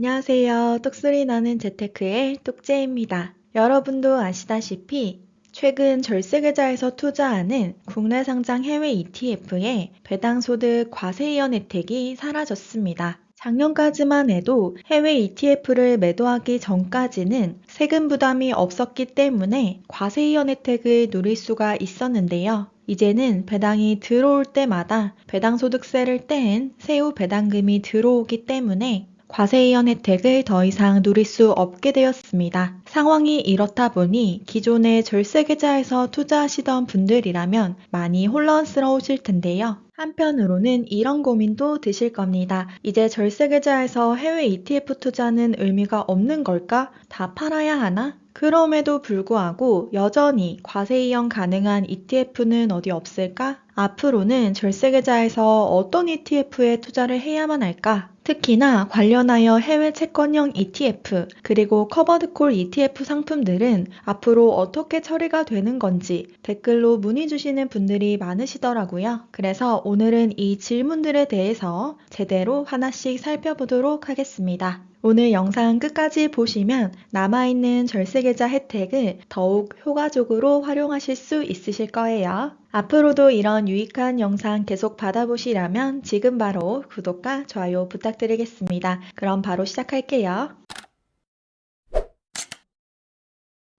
안녕하세요. 똑소리 나는 재테크의 똑재입니다. 여러분도 아시다시피 최근 절세계좌에서 투자하는 국내 상장 해외 ETF의 배당소득 과세이연 혜택이 사라졌습니다. 작년까지만 해도 해외 ETF를 매도하기 전까지는 세금 부담이 없었기 때문에 과세이연 혜택을 누릴 수가 있었는데요. 이제는 배당이 들어올 때마다 배당소득세를 뗀 세후 배당금이 들어오기 때문에 과세이연 혜택을 더 이상 누릴 수 없게 되었습니다. 상황이 이렇다 보니 기존의 절세계좌에서 투자하시던 분들이라면 많이 혼란스러우실 텐데요. 한편으로는 이런 고민도 드실 겁니다. 이제 절세계좌에서 해외 ETF 투자는 의미가 없는 걸까? 다 팔아야 하나? 그럼에도 불구하고 여전히 과세이연 가능한 ETF는 어디 없을까? 앞으로는 절세계좌에서 어떤 ETF에 투자를 해야만 할까? 특히나 관련하여 해외 채권형 ETF 그리고 커버드콜 ETF 상품들은 앞으로 어떻게 처리가 되는 건지 댓글로 문의 주시는 분들이 많으시더라고요. 그래서 오늘은 이 질문들에 대해서 제대로 하나씩 살펴보도록 하겠습니다. 오늘 영상 끝까지 보시면 남아있는 절세계좌 혜택을 더욱 효과적으로 활용하실 수 있으실 거예요. 앞으로도 이런 유익한 영상 계속 받아보시려면 지금 바로 구독과 좋아요 부탁드리겠습니다. 그럼 바로 시작할게요.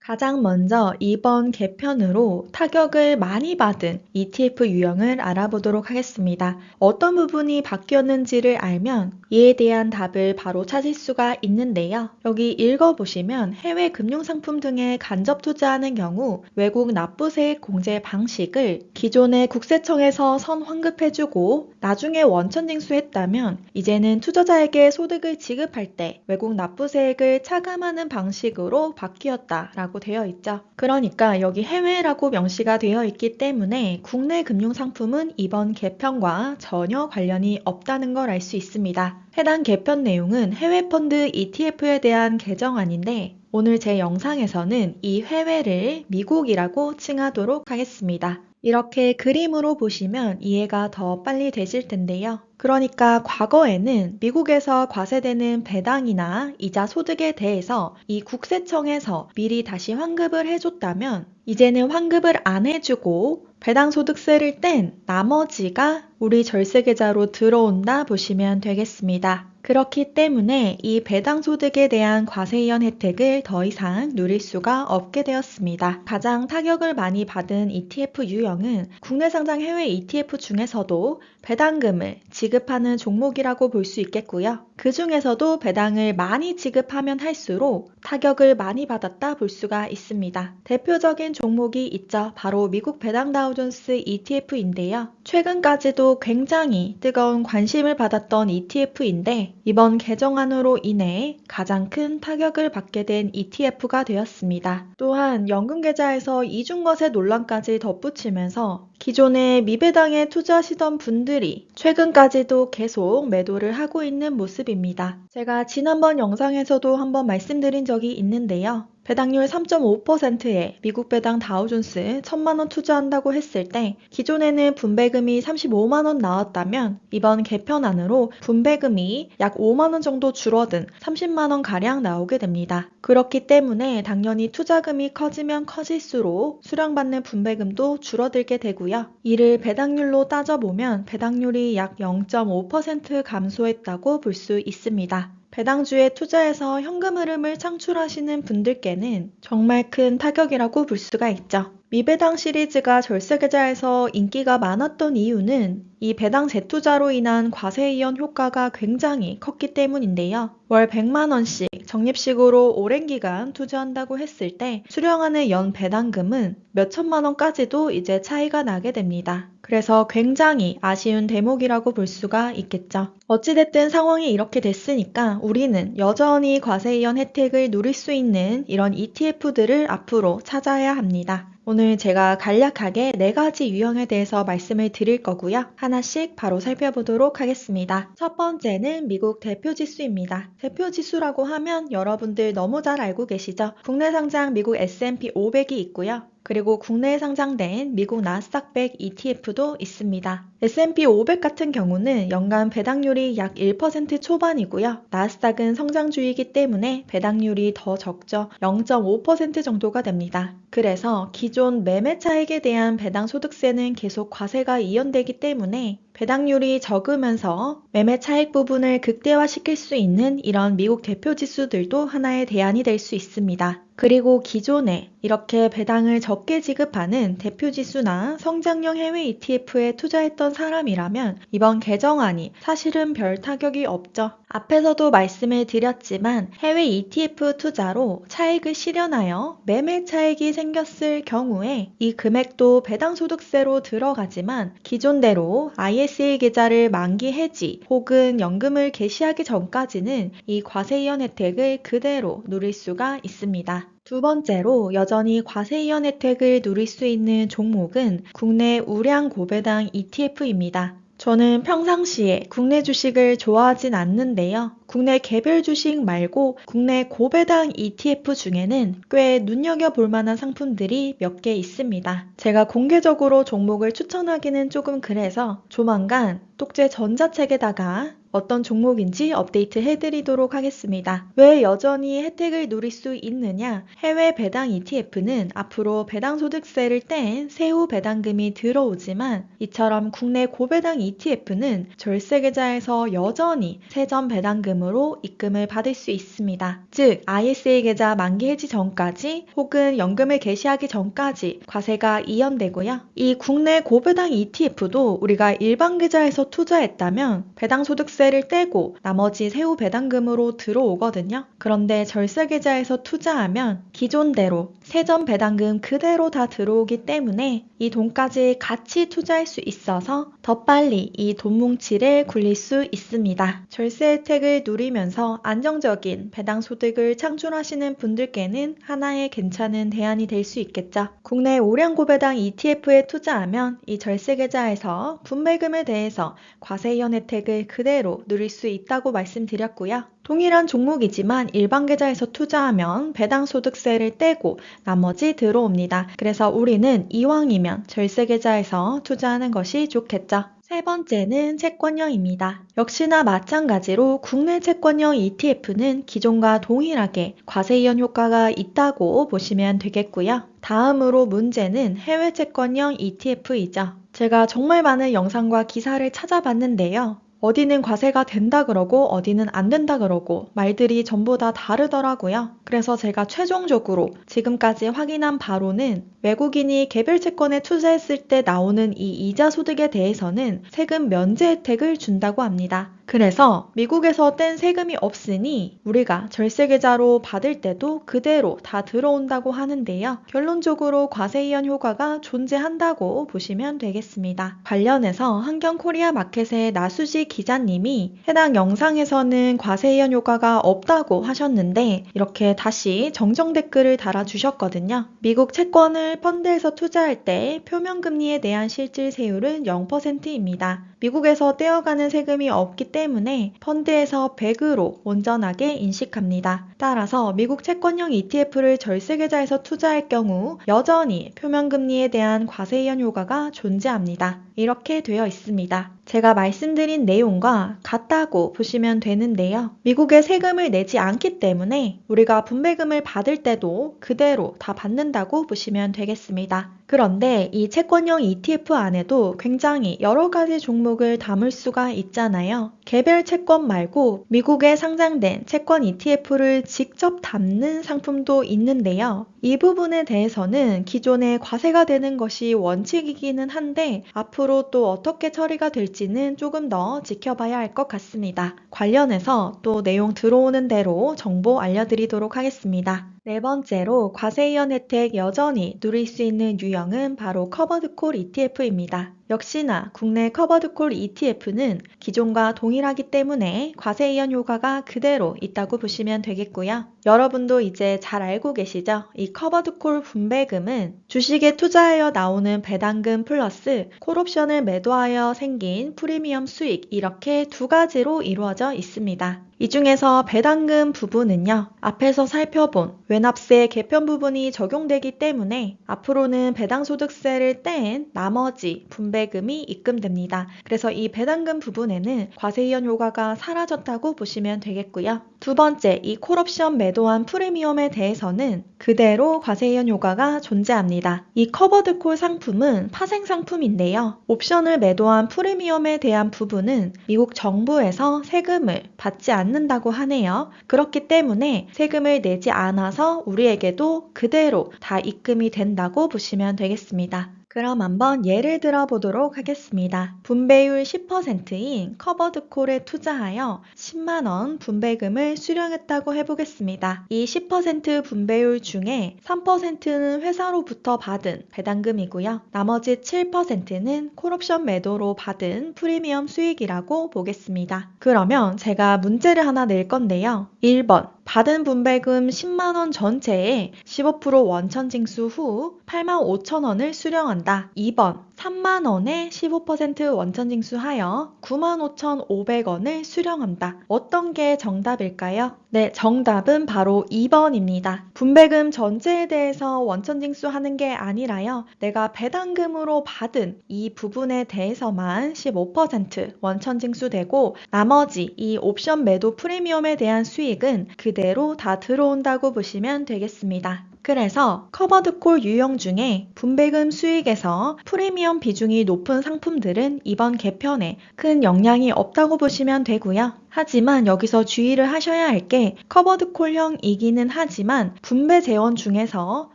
가장 먼저 이번 개편으로 타격을 많이 받은 ETF 유형을 알아보도록 하겠습니다. 어떤 부분이 바뀌었는지를 알면 이에 대한 답을 바로 찾을 수가 있는데요. 여기 읽어보시면 해외 금융상품 등에 간접 투자하는 경우 외국 납부세액 공제 방식을 기존의 국세청에서 선환급해주고 나중에 원천징수했다면 이제는 투자자에게 소득을 지급할 때 외국 납부세액을 차감하는 방식으로 바뀌었다라고 되어 있죠. 그러니까 여기 해외라고 명시가 되어 있기 때문에 국내 금융상품은 이번 개편과 전혀 관련이 없다는 걸 알 수 있습니다. 해당 개편 내용은 해외 펀드 ETF에 대한 개정안인데 오늘 제 영상에서는 이 해외를 미국이라고 칭하도록 하겠습니다. 이렇게 그림으로 보시면 이해가 더 빨리 되실 텐데요. 그러니까 과거에는 미국에서 과세되는 배당이나 이자 소득에 대해서 이 국세청에서 미리 다시 환급을 해줬다면 이제는 환급을 안 해주고 배당소득세를 뗀 나머지가 우리 절세계좌로 들어온다 보시면 되겠습니다. 그렇기 때문에 이 배당소득에 대한 과세이연 혜택을 더 이상 누릴 수가 없게 되었습니다. 가장 타격을 많이 받은 ETF 유형은 국내 상장 해외 ETF 중에서도 배당금을 지급하는 종목이라고 볼 수 있겠고요. 그 중에서도 배당을 많이 지급하면 할수록 타격을 많이 받았다 볼 수가 있습니다. 대표적인 종목이 있죠. 바로 미국 배당 다우존스 ETF인데요. 최근까지도 굉장히 뜨거운 관심을 받았던 ETF인데 이번 개정안으로 인해 가장 큰 타격을 받게 된 ETF가 되었습니다. 또한 연금계좌에서 이중과세 논란까지 덧붙이면서 기존에 미배당에 투자하시던 분들이 최근까지도 계속 매도를 하고 있는 모습입니다. 제가 지난번 영상에서도 한번 말씀드린 적이 있는데요. 배당률 3.5%에 미국 배당 다우존스 1000만원 투자한다고 했을 때 기존에는 분배금이 35만원 나왔다면 이번 개편안으로 분배금이 약 5만원 정도 줄어든 30만원 가량 나오게 됩니다. 그렇기 때문에 당연히 투자금이 커지면 커질수록 수령받는 분배금도 줄어들게 되고요. 이를 배당률로 따져보면 배당률이 약 0.5% 감소했다고 볼 수 있습니다. 배당주에 투자해서 현금 흐름을 창출하시는 분들께는 정말 큰 타격이라고 볼 수가 있죠. 미배당 시리즈가 절세계좌에서 인기가 많았던 이유는 이 배당 재투자로 인한 과세이연 효과가 굉장히 컸기 때문인데요. 월 100만원씩 적립식으로 오랜 기간 투자한다고 했을 때 수령하는 연 배당금은 몇천만원까지도 이제 차이가 나게 됩니다. 그래서 굉장히 아쉬운 대목이라고 볼 수가 있겠죠. 어찌됐든 상황이 이렇게 됐으니까 우리는 여전히 과세이연 혜택을 누릴 수 있는 이런 ETF들을 앞으로 찾아야 합니다. 오늘 제가 간략하게 4가지 유형에 대해서 말씀을 드릴 거고요. 하나씩 바로 살펴보도록 하겠습니다. 첫 번째는 미국 대표지수입니다. 대표지수라고 하면 여러분들 너무 잘 알고 계시죠? 국내 상장 미국 S&P 500이 있고요. 그리고 국내에 상장된 미국 나스닥100 ETF도 있습니다. S&P 500 같은 경우는 연간 배당률이 약 1% 초반이고요. 나스닥은 성장주이기 때문에 배당률이 더 적죠. 0.5% 정도가 됩니다. 그래서 기존 매매 차익에 대한 배당 소득세는 계속 과세가 이연되기 때문에 배당률이 적으면서 매매 차익 부분을 극대화시킬 수 있는 이런 미국 대표 지수들도 하나의 대안이 될 수 있습니다. 그리고 기존에 이렇게 배당을 적게 지급하는 대표 지수나 성장형 해외 ETF에 투자했던 사람이라면 이번 개정안이 사실은 별 타격이 없죠. 앞에서도 말씀을 드렸지만 해외 ETF 투자로 차익을 실현하여 매매 차익이 생겼을 경우에 이 금액도 배당소득세로 들어가지만 기존대로 ISA 계좌를 만기 해지 혹은 연금을 개시하기 전까지는 이 과세이연 혜택을 그대로 누릴 수가 있습니다. 두 번째로 여전히 과세이연 혜택을 누릴 수 있는 종목은 국내 우량 고배당 ETF입니다. 저는 평상시에 국내 주식을 좋아하진 않는데요. 국내 개별 주식 말고 국내 고배당 ETF 중에는 꽤 눈여겨볼 만한 상품들이 몇 개 있습니다. 제가 공개적으로 종목을 추천하기는 조금 그래서 조만간 똑제 전자책에다가 어떤 종목인지 업데이트 해드리도록 하겠습니다. 왜 여전히 혜택을 누릴 수 있느냐? 해외 배당 ETF는 앞으로 배당소득세를 뗀 세후 배당금이 들어오지만 이처럼 국내 고배당 ETF는 절세계좌에서 여전히 세전 배당금으로 입금을 받을 수 있습니다. 즉 ISA 계좌 만기 해지 전까지 혹은 연금을 개시하기 전까지 과세가 이연되고요. 이 국내 고배당 ETF도 우리가 일반 계좌에서 투자했다면 배당소득세 를 떼고 나머지 세후 배당금으로 들어오거든요. 그런데 절세계좌에서 투자하면 기존대로 세전 배당금 그대로 다 들어오기 때문에 이 돈까지 같이 투자할 수 있어서 더 빨리 이 돈 뭉치를 굴릴 수 있습니다. 절세 혜택을 누리면서 안정적인 배당소득을 창출하시는 분들께는 하나의 괜찮은 대안이 될 수 있겠죠. 국내 우량 고배당 ETF에 투자하면 이 절세계좌에서 분배금에 대해서 과세이연 혜택을 그대로 누릴 수 있다고 말씀드렸고요. 동일한 종목이지만 일반 계좌에서 투자하면 배당소득세를 떼고 나머지 들어옵니다. 그래서 우리는 이왕이면 절세 계좌에서 투자하는 것이 좋겠죠. 세 번째는 채권형입니다. 역시나 마찬가지로 국내 채권형 ETF는 기존과 동일하게 과세이연 효과가 있다고 보시면 되겠고요. 다음으로 문제는 해외 채권형 ETF이죠. 제가 정말 많은 영상과 기사를 찾아봤는데요. 어디는 과세가 된다 그러고 어디는 안 된다 그러고 말들이 전부 다 다르더라고요. 그래서 제가 최종적으로 지금까지 확인한 바로는 외국인이 개별 채권에 투자했을 때 나오는 이 이자 소득에 대해서는 세금 면제 혜택을 준다고 합니다. 그래서 미국에서 뗀 세금이 없으니 우리가 절세계좌로 받을 때도 그대로 다 들어온다고 하는데요. 결론적으로 과세이연 효과가 존재한다고 보시면 되겠습니다. 관련해서 한경코리아 마켓의 나수지 기자님이 해당 영상에서는 과세이연 효과가 없다고 하셨는데 이렇게 다시 정정 댓글을 달아주셨거든요. 미국 채권을 펀드에서 투자할 때 표면금리에 대한 실질 세율은 0%입니다. 미국에서 떼어가는 세금이 없기 때문에 펀드에서 100으로 온전하게 인식합니다. 따라서 미국 채권형 ETF를 절세계좌에서 투자할 경우 여전히 표면금리에 대한 과세이연 효과가 존재합니다. 이렇게 되어 있습니다. 제가 말씀드린 내용과 같다고 보시면 되는데요. 미국에 세금을 내지 않기 때문에 우리가 분배금을 받을 때도 그대로 다 받는다고 보시면 되겠습니다. 그런데 이 채권형 ETF 안에도 굉장히 여러 가지 종목을 담을 수가 있잖아요. 개별 채권 말고 미국에 상장된 채권 ETF를 직접 담는 상품도 있는데요. 이 부분에 대해서는 기존에 과세가 되는 것이 원칙이기는 한데 앞으로 또 어떻게 처리가 될지는 조금 더 지켜봐야 할 것 같습니다. 관련해서 또 내용 들어오는 대로 정보 알려드리도록 하겠습니다. 네 번째로 과세이연 혜택 여전히 누릴 수 있는 유형은 바로 커버드콜 ETF입니다. 역시나 국내 커버드콜 ETF는 기존과 동일하기 때문에 과세이연 효과가 그대로 있다고 보시면 되겠고요. 여러분도 이제 잘 알고 계시죠? 이 커버드콜 분배금은 주식에 투자하여 나오는 배당금 플러스 콜옵션을 매도하여 생긴 프리미엄 수익 이렇게 두 가지로 이루어져 있습니다. 이 중에서 배당금 부분은요, 앞에서 살펴본 외납세 개편 부분이 적용되기 때문에 앞으로는 배당소득세를 뗀 나머지 분배금이 입금됩니다. 그래서 이 배당금 부분에는 과세이연 효과가 사라졌다고 보시면 되겠고요. 두 번째, 이 콜옵션 매도한 프리미엄에 대해서는 그대로 과세이연 효과가 존재합니다. 이 커버드 콜 상품은 파생 상품인데요. 옵션을 매도한 프리미엄에 대한 부분은 미국 정부에서 세금을 받지 않는다고 하네요. 그렇기 때문에 세금을 내지 않아서 우리에게도 그대로 다 입금이 된다고 보시면 되겠습니다. 그럼 한번 예를 들어 보도록 하겠습니다. 분배율 10%인 커버드 콜에 투자하여 10만원 분배금을 수령했다고 해보겠습니다. 이 10% 분배율 중에 3%는 회사로부터 받은 배당금이고요. 나머지 7%는 콜옵션 매도로 받은 프리미엄 수익이라고 보겠습니다. 그러면 제가 문제를 하나 낼 건데요. 1번 받은 분배금 10만원 전체에 15% 원천 징수 후 85,000원을 수령한다. 2번 3만원에 15% 원천 징수하여 95,500원을 수령한다. 어떤 게 정답일까요? 네, 정답은 바로 2번입니다. 분배금 전체에 대해서 원천 징수하는 게 아니라요. 내가 배당금으로 받은 이 부분에 대해서만 15% 원천 징수되고 나머지 이 옵션 매도 프리미엄에 대한 수익은 그대로 다 들어온다고 보시면 되겠습니다. 그래서 커버드 콜 유형 중에 분배금 수익에서 프리미엄 비중이 높은 상품들은 이번 개편에 큰 영향이 없다고 보시면 되고요. 하지만 여기서 주의를 하셔야 할 게 커버드 콜형이기는 하지만 분배 재원 중에서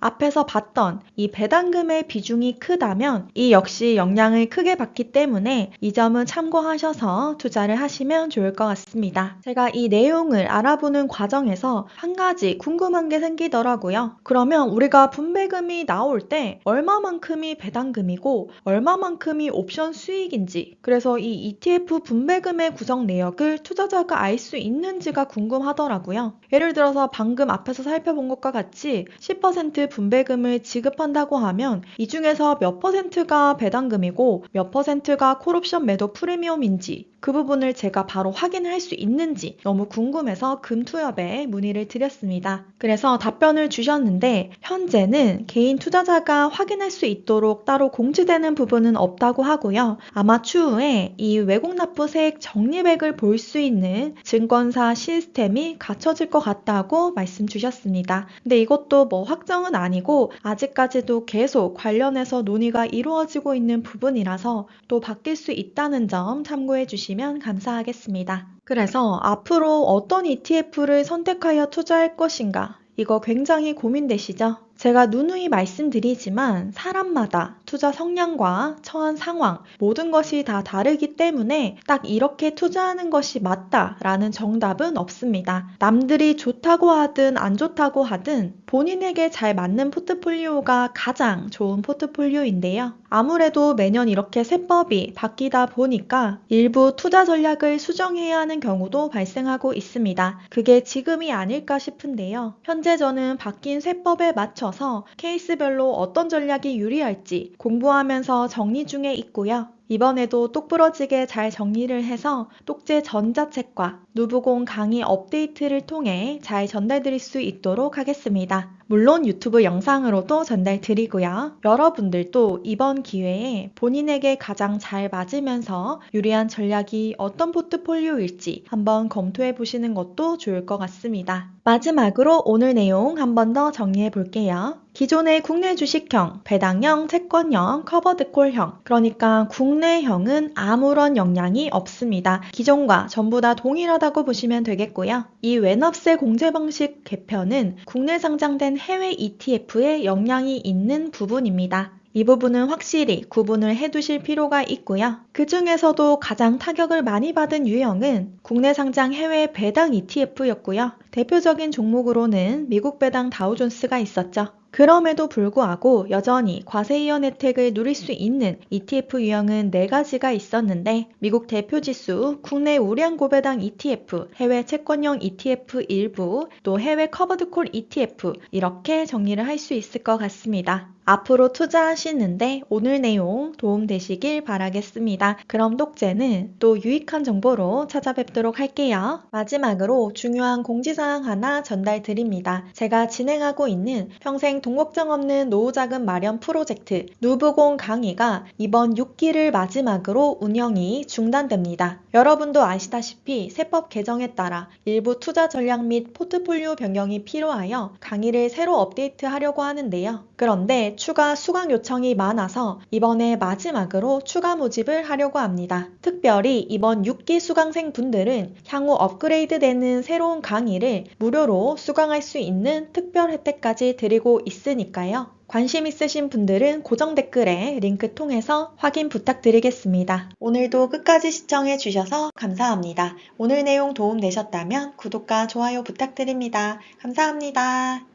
앞에서 봤던 이 배당금의 비중이 크다면 이 역시 영향을 크게 받기 때문에 이 점은 참고하셔서 투자를 하시면 좋을 것 같습니다. 제가 이 내용을 알아보는 과정에서 한 가지 궁금한 게 생기더라고요. 그러면 우리가 분배금이 나올 때 얼마만큼이 배당금이고 얼마만큼이 옵션 수익인지, 그래서 이 ETF 분배금의 구성 내역을 투자자가 알 수 있는지가 궁금하더라고요. 예를 들어서 방금 앞에서 살펴본 것과 같이 10% 분배금을 지급한다고 하면 이 중에서 몇 퍼센트가 배당금이고 몇 퍼센트가 콜옵션 매도 프리미엄인지 그 부분을 제가 바로 확인할 수 있는지 너무 궁금해서 금투협에 문의를 드렸습니다. 그래서 답변을 주셨는데 현재는 개인 투자자가 확인할 수 있도록 따로 공지되는 부분은 없다고 하고요. 아마 추후에 이 외국납부세액 적립액을 볼 수 있는 증권사 시스템이 갖춰질 것 같다고 말씀 주셨습니다. 근데 이것도 뭐 확정은 아니고 아직까지도 계속 관련해서 논의가 이루어지고 있는 부분이라서 또 바뀔 수 있다는 점 참고해 주시면 감사하겠습니다. 그래서 앞으로 어떤 ETF를 선택하여 투자할 것인가? 이거 굉장히 고민되시죠? 제가 누누이 말씀드리지만 사람마다 투자 성향과 처한 상황 모든 것이 다 다르기 때문에 딱 이렇게 투자하는 것이 맞다라는 정답은 없습니다. 남들이 좋다고 하든 안 좋다고 하든 본인에게 잘 맞는 포트폴리오가 가장 좋은 포트폴리오인데요. 아무래도 매년 이렇게 세법이 바뀌다 보니까 일부 투자 전략을 수정해야 하는 경우도 발생하고 있습니다. 그게 지금이 아닐까 싶은데요. 현재 저는 바뀐 세법에 맞춰서 케이스별로 어떤 전략이 유리할지 공부하면서 정리 중에 있고요. 이번에도 똑부러지게 잘 정리를 해서 똑제 전자책과 누부공 강의 업데이트를 통해 잘 전달드릴 수 있도록 하겠습니다. 물론 유튜브 영상으로도 전달드리고요. 여러분들도 이번 기회에 본인에게 가장 잘 맞으면서 유리한 전략이 어떤 포트폴리오일지 한번 검토해 보시는 것도 좋을 것 같습니다. 마지막으로 오늘 내용 한 번 더 정리해 볼게요. 기존의 국내 주식형, 배당형, 채권형, 커버드콜형, 그러니까 국내형은 아무런 영향이 없습니다. 기존과 전부 다 동일하다고 보시면 되겠고요. 이 외납세 공제 방식 개편은 국내 상장된 해외 ETF에 영향이 있는 부분입니다. 이 부분은 확실히 구분을 해두실 필요가 있고요. 그 중에서도 가장 타격을 많이 받은 유형은 국내 상장 해외 배당 ETF였고요. 대표적인 종목으로는 미국 배당 다우존스가 있었죠. 그럼에도 불구하고 여전히 과세이연 혜택을 누릴 수 있는 ETF 유형은 4가지가 있었는데 미국 대표지수, 국내 우량 고배당 ETF, 해외 채권형 ETF 일부, 또 해외 커버드콜 ETF 이렇게 정리를 할 수 있을 것 같습니다. 앞으로 투자하시는데 오늘 내용 도움되시길 바라겠습니다. 그럼 똑재는 또 유익한 정보로 찾아뵙도록 할게요. 마지막으로 중요한 공지사항 하나 전달드립니다. 제가 진행하고 있는 평생 돈 걱정 없는 노후자금 마련 프로젝트 누부공 강의가 이번 6기를 마지막으로 운영이 중단됩니다. 여러분도 아시다시피 세법 개정에 따라 일부 투자 전략 및 포트폴리오 변경이 필요하여 강의를 새로 업데이트하려고 하는데요. 그런데 추가 수강 요청이 많아서 이번에 마지막으로 추가 모집을 하려고 합니다. 특별히 이번 6기 수강생 분들은 향후 업그레이드 되는 새로운 강의를 무료로 수강할 수 있는 특별 혜택까지 드리고 있으니까요. 관심 있으신 분들은 고정 댓글에 링크 통해서 확인 부탁드리겠습니다. 오늘도 끝까지 시청해 주셔서 감사합니다. 오늘 내용 도움되셨다면 구독과 좋아요 부탁드립니다. 감사합니다.